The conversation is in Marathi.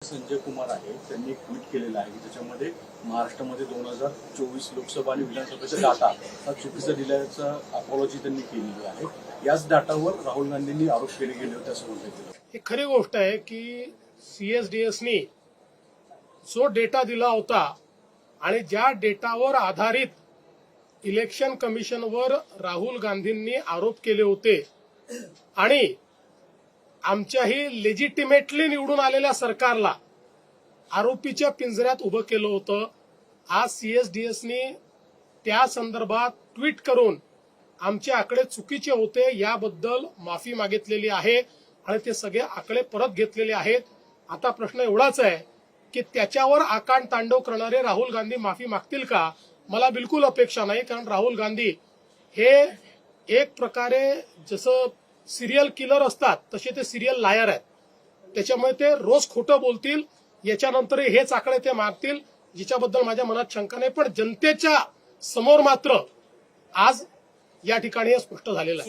संजय कुमार आहे त्यांनी एक ट्विट केलेलं आहे की त्याच्यामध्ये महाराष्ट्रामध्ये 2024 लोकसभा आणि विधानसभेचा डाटा हा चुकीचा दिल्याचा अपॉलॉजी त्यांनी केलेली आहे। याच डाटावर राहुल गांधींनी आरोप केले गेले होते असं म्हटलं गेलं। ही खरी गोष्ट आहे की सीएसडीएसनी जो डेटा दिला होता आणि ज्या डेटावर आधारित इलेक्शन कमिशनवर राहुल गांधींनी आरोप केले होते आणि आमच्याही लेजिटिमेटली निवडून आलेल्या सरकारला आरोपीच्या पिंजऱ्यात उभं केलं होतं। आज सीएसडीएसनी त्या संदर्भात ट्विट करून आमचे आकडे चुकीचे होते याबद्दल माफी मागितलेली आहे आणि ते सगळे आकडे परत घेतलेले आहेत। आता प्रश्न एवढाच आहे की त्याच्यावर आकांड तांडव करणारे राहुल गांधी माफी मागतील का? मला बिलकुल अपेक्षा नाही, कारण राहुल गांधी हे एक प्रकारे जसं सिरियल किलर असतात तसे ते सिरियल लायर आहेत। त्याच्यामुळे ते रोज खोटं बोलतील, याच्यानंतर हेच आकडे ते मागतील, जिच्याबद्दल माझ्या मनात शंका नाही। पण जनतेच्या समोर मात्र आज या ठिकाणी हे स्पष्ट झालेलं आहे।